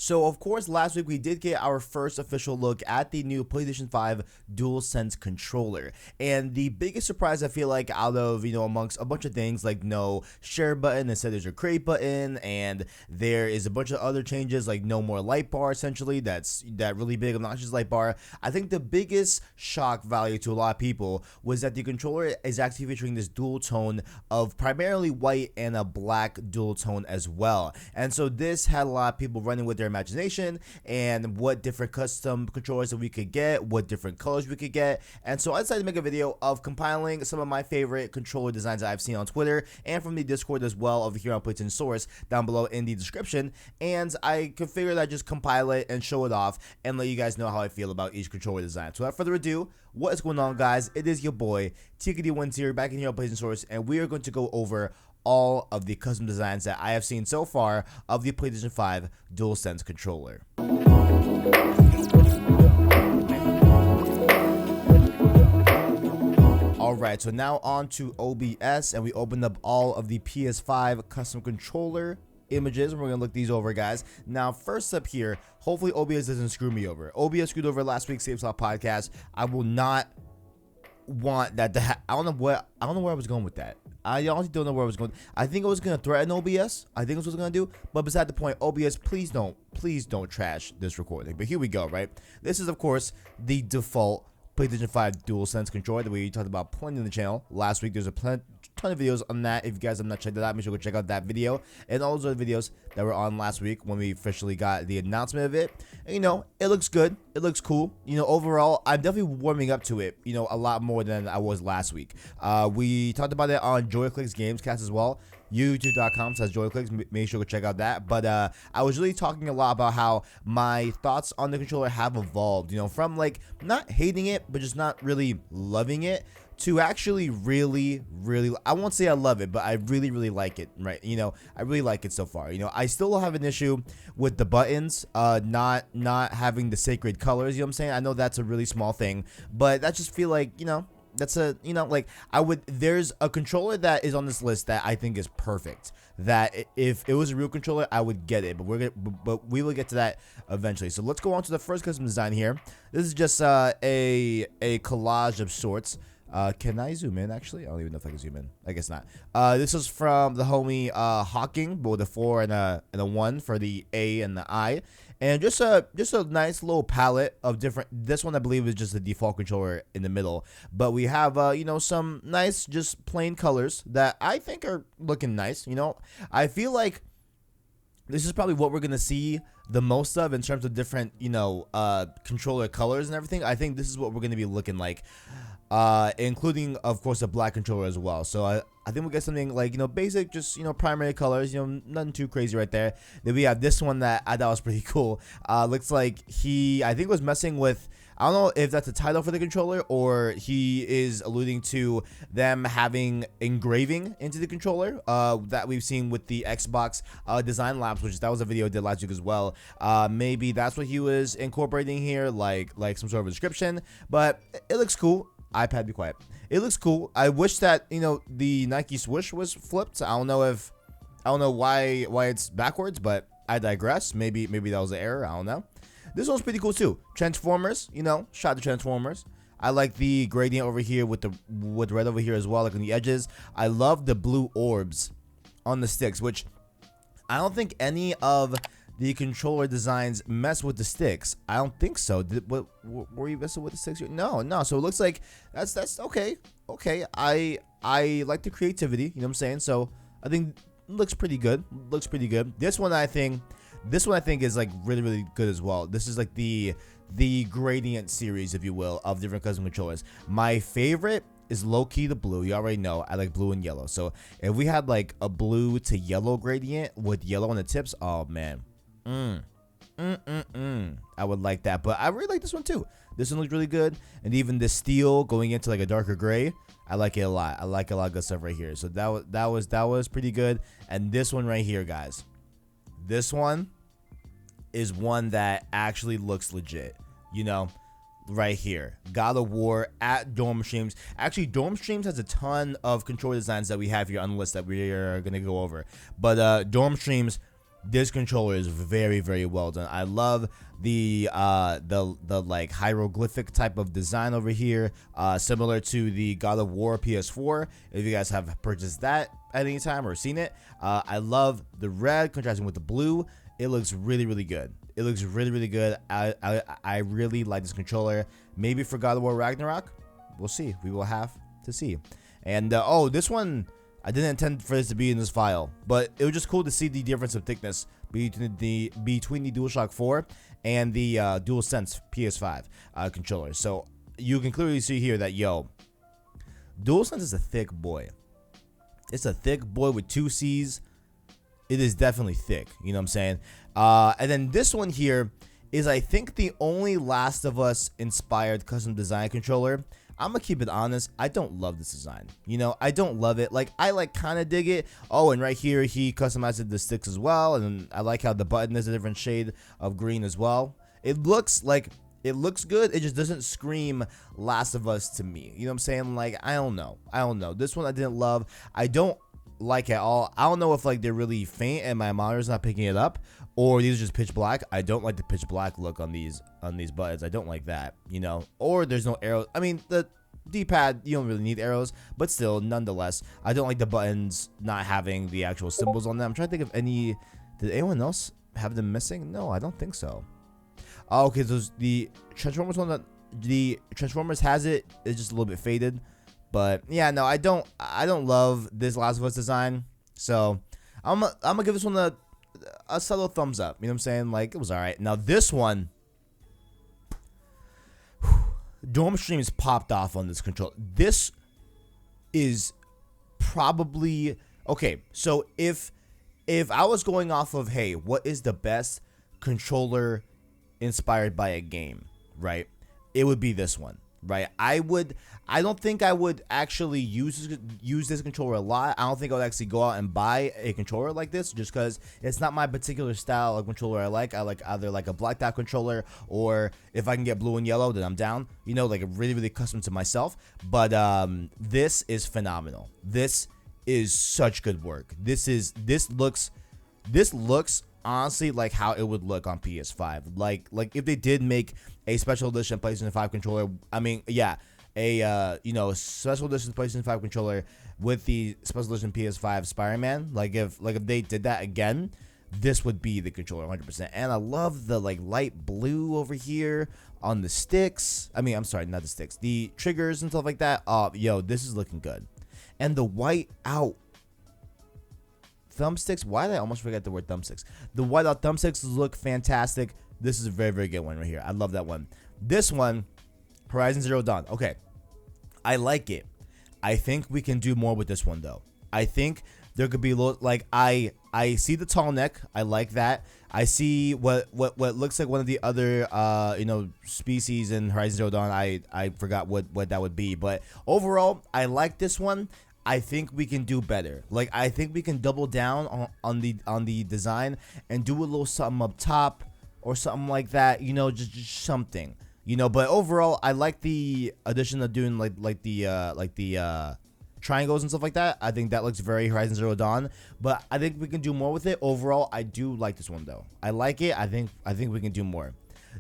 So, of course, last week we did get our first official look at the new PlayStation 5 DualSense Controller. And the biggest surprise I feel like out of, amongst a bunch of things like no share button, instead there's a create button, and there is a bunch of other changes like no more light bar, essentially, that really big obnoxious light bar. I think the biggest shock value to a lot of people was that the controller is actually featuring this dual tone of primarily white and a black dual tone as well. And so this had a lot of people running with their imagination and what different custom controllers that we could get, what different colors we could get. And so I decided to make a video of compiling some of my favorite controller designs that I've seen on Twitter and from the Discord as well over here on PlayStation Source down below in the description. And I could figure that I'd just compile it and show it off and let you guys know how I feel about each controller design. So without further ado, what is going on, guys? It is your boy TKD10 back in here on PlayStation Source, and we are going to go over all of the custom designs that I have seen so far of the PlayStation 5 DualSense controller. Alright, so now on to OBS, and we opened up all of the PS5 custom controller images, and we're gonna look these over, guys. Now, first up here, hopefully OBS doesn't screw me over. OBS screwed over last week's Save Slot podcast. I will not want that to I don't know where I was going with that. I honestly don't know where I was going. I think I was gonna threaten OBS. I think that's what I was gonna do. But beside the point, OBS, please don't trash this recording. But here we go, right? This is, of course, the default PlayStation 5 DualSense controller that we talked about plenty on the channel last week. There's a ton of videos on that. If you guys have not checked that out, make sure to go check out that video and all those other videos that were on last week when we officially got the announcement of it. And, it looks good. It looks cool. Overall, I'm definitely warming up to it, a lot more than I was last week. We talked about it on JoyClicks Gamescast as well. youtube.com/JoyClicks. Make sure to check out that. But I was really talking a lot about how my thoughts on the controller have evolved, from like not hating it, but just not really loving it, to actually really, I won't say I love it, but I really like it, right? I really like it so far. I still have an issue with the buttons not having the sacred colors, what I'm saying? I know that's a really small thing, but I just feel like, that's a, like there's a controller that is on this list that I think is perfect, that if it was a real controller, I would get it, but we will get to that eventually. So let's go on to the first custom design here. This is just a collage of sorts. Can I zoom in, actually? I don't even know if I can zoom in. I guess not. This is from the homie Hawking, but with a 4 and a 1 for the A and the I. And just a nice little palette of different. This one I believe is just the default controller in the middle, but we have some nice just plain colors that I think are looking nice. I feel like this is probably what we're gonna see the most of in terms of different controller colors and everything. I think this is what we're gonna be looking like, including of course a black controller as well. So I think we'll get something like basic, just primary colors, nothing too crazy right there. Then we have this one that I thought was pretty cool. Looks like I think was messing with, I don't know if that's a title for the controller or he is alluding to them having engraving into the controller that we've seen with the Xbox Design Labs, that was a video I did last week as well. Maybe that's what he was incorporating here, like some sort of a description, but it looks cool. iPad, be quiet. It looks cool. I wish that the Nike swoosh was flipped. I don't know why it's backwards, but I digress. Maybe that was an error. I don't know. This one's pretty cool too. Transformers, shot the Transformers. I like the gradient over here with red over here as well, like on the edges. I love the blue orbs on the sticks, which I don't think any of the controller designs mess with the sticks. I don't think so. Were you messing with the sticks? No. So it looks like that's okay. Okay. I like the creativity. You know what I'm saying? So I think it looks pretty good. This one I think is like really good as well. This is like the gradient series, if you will, of different custom controllers. My favorite is low-key the blue. You already know I like blue and yellow. So if we had like a blue to yellow gradient with yellow on the tips, oh man. I would like that, but I really like this one too. This one looks really good, and even the steel going into like a darker gray, I like it a lot. I like a lot of good stuff right here. So that was pretty good. And this one right here, guys, this one is one that actually looks legit. Right here, God of War at Dorm Streams. Actually, Dorm Streams has a ton of controller designs that we have here on the list that we are gonna go over. But Dorm Streams, this controller is very, very well done. I love the like hieroglyphic type of design over here, similar to the God of War PS4. If you guys have purchased that at any time or seen it, I love the red contrasting with the blue. It looks really, really good. It looks really, really good. I really like this controller. Maybe for God of War Ragnarok, we'll see. We will have to see. And oh, this one, I didn't intend for this to be in this file, but it was just cool to see the difference of thickness between the DualShock 4 and the DualSense PS5 controller. So you can clearly see here that, yo, DualSense is a thick boy. It's a thick boy with 2 C's. It is definitely thick, you know what I'm saying? And then this one here is, I think, the only Last of Us inspired custom design controller. I'm gonna keep it honest, I don't love this design. You know, I don't love it. Like, I like kind of dig it. Oh, and right here he customized the sticks as well, and I like how the button is a different shade of green as well. It looks good. It just doesn't scream Last of Us to me. You know what I'm saying? Like, I don't know. This one I didn't love. I don't like at all. I don't know if like they're really faint and my monitor's not picking it up, or these are just pitch black. I don't like the pitch black look on these buttons. I don't like that, you know. Or there's no arrows. I mean, the D-pad, you don't really need arrows, but still, nonetheless, I don't like the buttons not having the actual symbols on them. I'm trying to think of any. Did anyone else have them missing? No, I don't think so. Oh, okay, so the Transformers one, that the Transformers has it. It's just a little bit faded. But yeah, no, I don't love this Last of Us design. So I'm gonna give this one a subtle thumbs up. You know what I'm saying? Like, it was alright. Now this one, Dome Streams popped off on this controller. This is probably okay. So if I was going off of, hey, what is the best controller inspired by a game, right? It would be this one. Right, I don't think I would actually use this controller a lot. I don't think I would actually go out and buy a controller like this, just because it's not my particular style of controller I like. I like either like a black dot controller, or if I can get blue and yellow, then I'm down. You know, like really, really custom to myself. But this is phenomenal. This is such good work. This looks honestly like how it would look on PS5. Like if they did make a special edition PlayStation 5 controller, I mean, yeah, a special edition PlayStation 5 controller with the special edition PS5 Spider-Man, like if they did that again, this would be the controller 100%. And I love the like light blue over here on the sticks. I mean, I'm sorry, not the sticks, the triggers and stuff like that. Yo, this is looking good. And the white out thumbsticks, why did I almost forget the word thumbsticks? The white out thumbsticks look fantastic. This is a very, very good one right here. I love that one. This one, Horizon Zero Dawn. Okay, I like it. I think we can do more with this one though. I think there could be a little, like, I see the tall neck. I like that. I see what looks like one of the other species in Horizon Zero Dawn. I forgot what that would be, but overall, I like this one. I think we can do better. Like, I think we can double down on the design and do a little something up top or something like that. You know, just something. You know, but overall, I like the addition of doing like the triangles and stuff like that. I think that looks very Horizon Zero Dawn. But I think we can do more with it. Overall, I do like this one though. I like it. I think we can do more.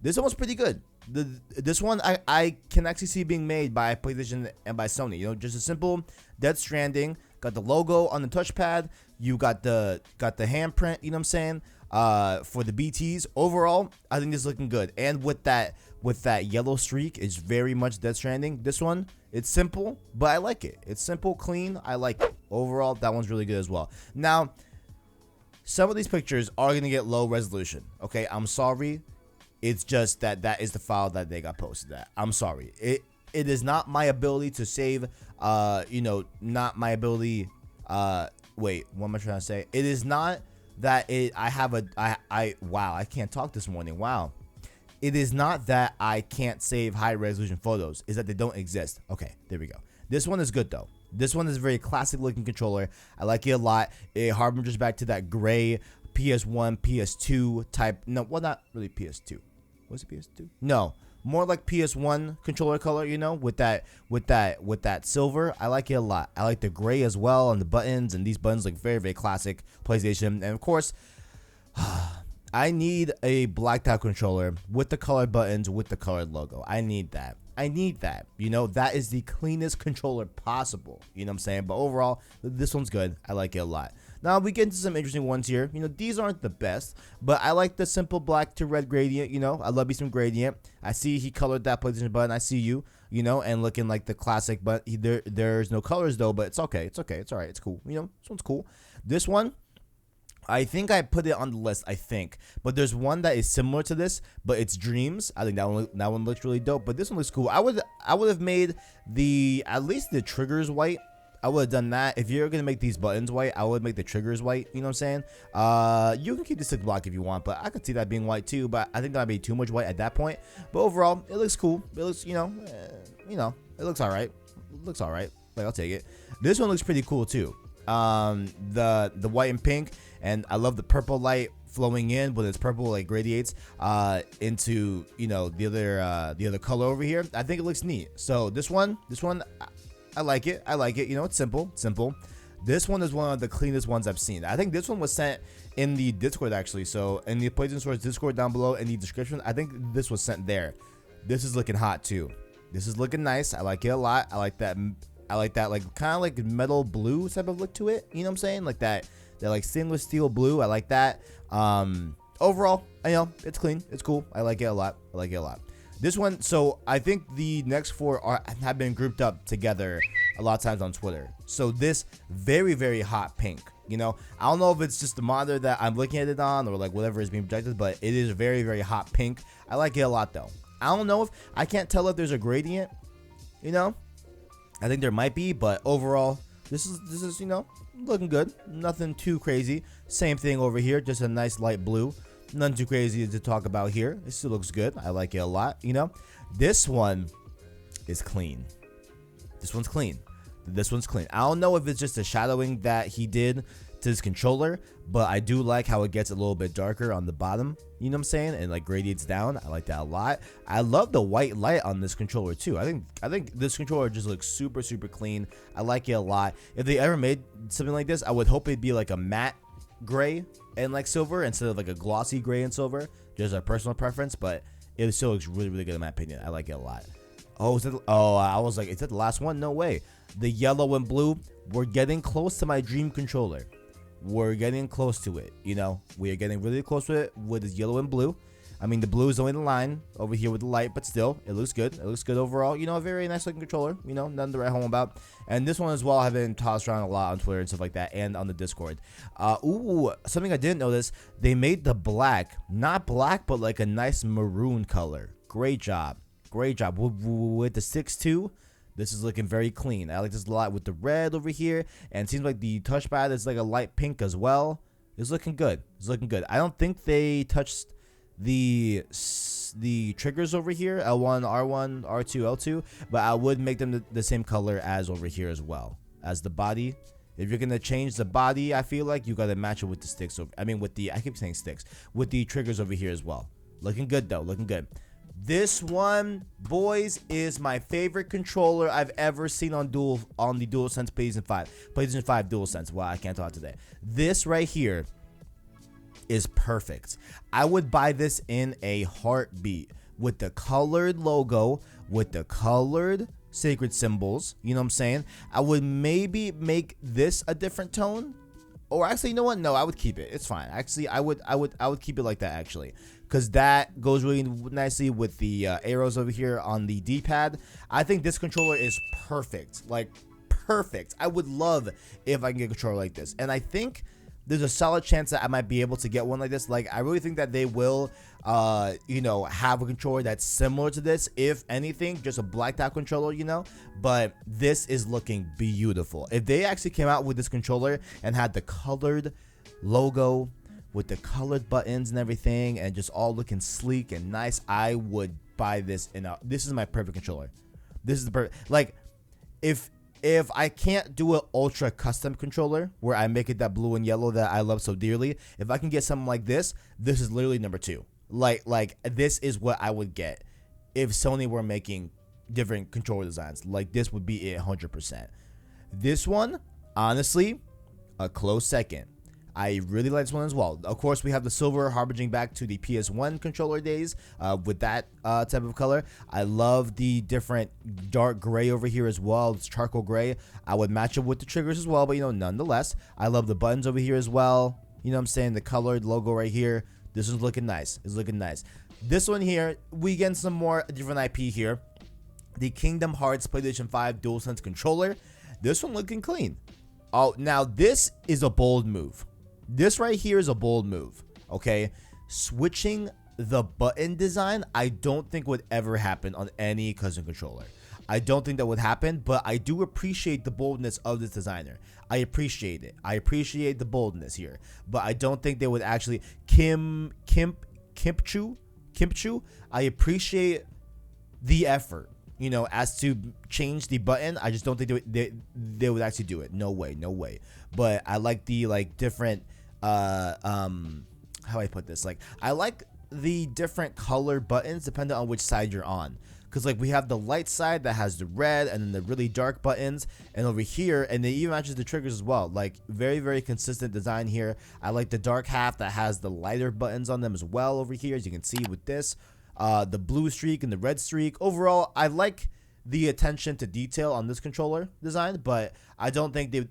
This one was pretty good. This one I can actually see being made by PlayStation and by Sony. You know, just a simple Death Stranding. Got the logo on the touchpad. You got the handprint. You know what I'm saying? For the BTs. Overall, I think this is looking good. And with that yellow streak, it's very much Death Stranding. This one, it's simple, but I like it. It's simple, clean. I like it. Overall, that one's really good as well. Now, some of these pictures are gonna get low resolution. Okay, I'm sorry. It's just that is the file that they got posted at. I'm sorry. It is not my ability to save. Not my ability. Wait, what am I trying to say? It is not that wow, I can't talk this morning. Wow. It is not that I can't save high resolution photos. It's that they don't exist. Okay, there we go. This one is good though. This one is a very classic looking controller. I like it a lot. It harbingers back to that gray PS1, PS2 type. No, well, not really PS2. Was it PS2? No, more like PS1 controller color. You know, with that silver. I like it a lot. I like the gray as well on the buttons, and these buttons look very, very classic PlayStation. And of course, I need a blacked out controller with the colored buttons, with the colored logo. I need that. I need that. You know, that is the cleanest controller possible. You know what I'm saying? But overall, this one's good. I like it a lot. Now we get into some interesting ones here. You know, these aren't the best, but I like the simple black to red gradient. You know, I love me some gradient. I see he colored that PlayStation button. I see you, you know, and looking like the classic, but there's no colors though, but it's okay. It's okay. It's all right. It's cool. You know, this one's cool. This one, I think I put it on the list, I think. But there's one that is similar to this, but it's Dreams. I think that one looks really dope. But this one looks cool. I would have made at least the triggers white. I would have done that. If you're gonna make these buttons white, I would make the triggers white. You know what I'm saying? You can keep the stick block if you want, but I could see that being white too. But I think that'd be too much white at that point. But overall, it looks cool. It looks, it looks all right. It looks all right. Like, I'll take it. This one looks pretty cool too. The white and pink, and I love the purple light flowing in, but it's purple like radiates into the other color over here. I think it looks neat. So this one I like it. You know, it's simple. This one is one of the cleanest ones I've seen. I think this one was sent in the Discord actually. So in the PlayStation Source Discord down below in the description, I think this was sent there. This is looking hot too. This is looking nice. I like it a lot. I like that like kind of like metal blue type of look to it. You know what I'm saying? Like that like stainless steel blue. I like that. Overall, it's clean. It's cool. I like it a lot. This one, so I think the next four have been grouped up together a lot of times on Twitter. So this very, very hot pink, you know, I don't know if it's just the monitor that I'm looking at it on or like whatever is being projected, but it is very, very hot pink. I like it a lot though. I don't know I can't tell if there's a gradient, you know. I think there might be, but overall, this is looking good. Nothing too crazy. Same thing over here, just a nice light blue. Nothing too crazy to talk about here. It still looks good. I like it a lot, you know. This one is clean. This one's clean. I don't know if it's just the shadowing that he did to his controller, but I do like how it gets a little bit darker on the bottom, you know what I'm saying, and like gradients down. I like that a lot. I love the white light on this controller too. I think this controller just looks super, super clean. I like it a lot. If they ever made something like this, I would hope it'd be like a matte gray and like silver instead of like a glossy gray and silver. Just a personal preference, but it still looks really, really good in my opinion. I like it a lot. I was like, is that the last one? No way. The yellow and blue, we're getting close to my dream controller. We're getting close to it, you know. We are getting really close to it with this yellow and blue. I mean, the blue is only the line over here with the light, but still, it looks good. It looks good overall. You know, a very nice looking controller. You know, nothing to write home about. And this one as well, I've been tossed around a lot on Twitter and stuff like that, and on the Discord. Something I didn't notice, they made the black, not black, but like a nice maroon color. Great job. With the 6.2. This is looking very clean. I like this a lot with the red over here, and it seems like the touchpad is like a light pink as well. It's looking good. I don't think they touched the triggers over here, L1, R1, R2, L2, but I would make them the same color as over here as well as the body. If you're gonna change the body, I feel like you gotta match it with the sticks I keep saying sticks, with the triggers over here as well. Looking good though, looking good. This one, boys, is my favorite controller I've ever seen on the DualSense PlayStation 5 DualSense. Wow, I can't talk today. This right here is perfect. I would buy this in a heartbeat with the colored logo, with the colored sacred symbols. You know what I'm saying? I would maybe make this a different tone, or actually, you know what? No, I would keep it. It's fine. Actually, I would keep it like that actually, because that goes really nicely with the arrows over here on the D-pad. I think this controller is perfect. Like perfect. I would love if I can get a controller like this, and I think there's a solid chance that I might be able to get one like this. Like, I really think that they will, have a controller that's similar to this. If anything, just a blacked out controller, you know. But this is looking beautiful. If they actually came out with this controller and had the colored logo with the colored buttons and everything, and just all looking sleek and nice, I would buy this. This is my perfect controller. This is the perfect. Like, if I can't do an ultra custom controller where I make it that blue and yellow that I love so dearly, if I can get something like this is literally number 2. Like this is what I would get if Sony were making different controller designs. Like, this would be it 100%. This one, honestly, a close second. I really like this one as well. Of course, we have the silver harboring back to the PS1 controller days with that type of color. I love the different dark gray over here as well. It's charcoal gray. I would match it with the triggers as well, but nonetheless, I love the buttons over here as well. You know what I'm saying? The colored logo right here. This is looking nice. It's looking nice. This one here, we get some more different IP here. The Kingdom Hearts PlayStation 5 DualSense Controller. This one looking clean. Oh, now this is a bold move. This right here is a bold move, okay? Switching the button design, I don't think would ever happen on any custom controller. I don't think that would happen, but I do appreciate the boldness of this designer. I appreciate it. I appreciate the boldness here, but I don't think they would actually Kimpchu. I appreciate the effort, as to change the button. I just don't think they would actually do it. No way, no way. But I like the different how do I put this? I like the different color buttons depending on which side you're on. Because we have the light side that has the red and then the really dark buttons, and over here, and they even matches the triggers as well. Very, very consistent design here. I like the dark half that has the lighter buttons on them as well over here, as you can see with this. The blue streak and the red streak. Overall, I like the attention to detail on this controller design, but I don't think they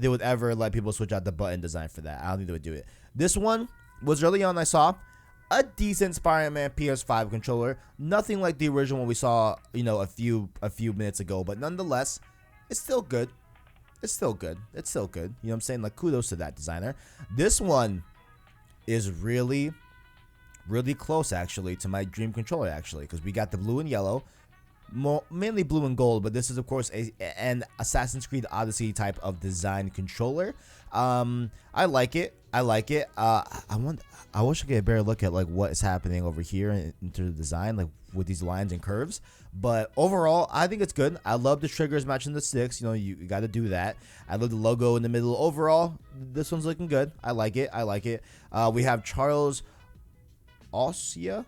would ever let people switch out the button design for that. I don't think they would do it. This one was early on. I saw a decent Spider-Man PS5 controller, nothing like the original one we saw, a few minutes ago, but nonetheless, it's still good. It's still good. It's still good. You know what I'm saying? Kudos to that designer. This one is really, really close actually to my dream controller actually, because we got the blue and yellow. Mainly blue and gold, but this is of course an Assassin's Creed Odyssey type of design controller. I like it. I wish I could get a better look at what is happening over here into the design, with these lines and curves. But overall, I think it's good. I love the triggers matching the sticks. You got to do that. I love the logo in the middle. Overall, this one's looking good. I like it. I like it. We have Charles Ossia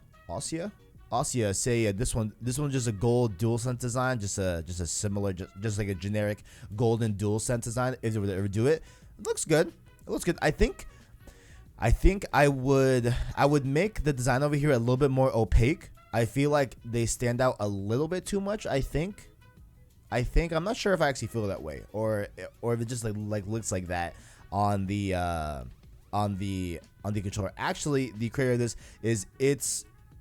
say this one's just a gold DualSense design, just a similar, just like a generic golden DualSense design. If they would ever do it, it looks good. It looks good. I think I would make the design over here a little bit more opaque. I feel like they stand out a little bit too much. I think I'm not sure if I actually feel that way, or if it just looks like that on the controller. Actually, the creator of this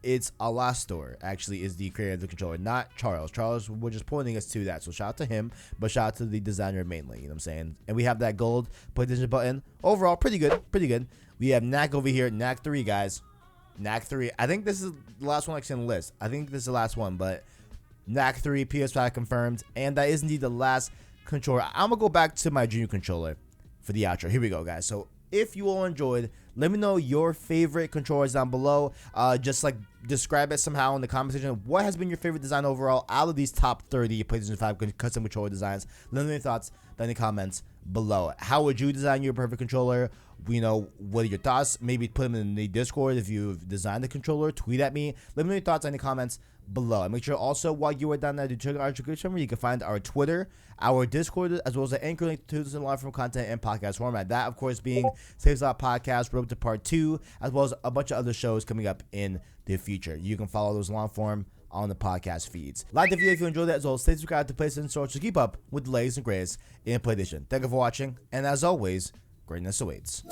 it's Alastor, actually, is the creator of the controller, not Charles. Charles was just pointing us to that, so shout out to him, but shout out to the designer mainly, you know what I'm saying? And we have that gold PlayStation button. Overall, pretty good, pretty good. We have Knack over here, Knack 3, guys. Knack 3. I think this is the last one actually on the list. I think this is the last one, but Knack 3, PS5 confirmed, and that is indeed the last controller. I'm going to go back to my dream controller for the outro. Here we go, guys. So if you all enjoyed, let me know your favorite controllers down below. Just describe it somehow in the comment section. What has been your favorite design overall out of these top 30 PlayStation 5 custom controller designs? Let me know your thoughts down in the comments below. How would you design your perfect controller? What are your thoughts? Maybe put them in the Discord if you've designed the controller. Tweet at me. Let me know your thoughts in the comments below. And make sure also, while you are down there, to check out our description where you can find our Twitter, our Discord, as well as the anchor link to this long form content and podcast format. That, of course, being Saves a Lot Podcast, Road to Part 2, as well as a bunch of other shows coming up in the future. You can follow those long form on the podcast feeds. Like the video if you enjoyed it, as well as stay subscribed to PlayStation Store to keep up with the latest and greatest in PlayStation. Thank you for watching, and as always, greatness awaits.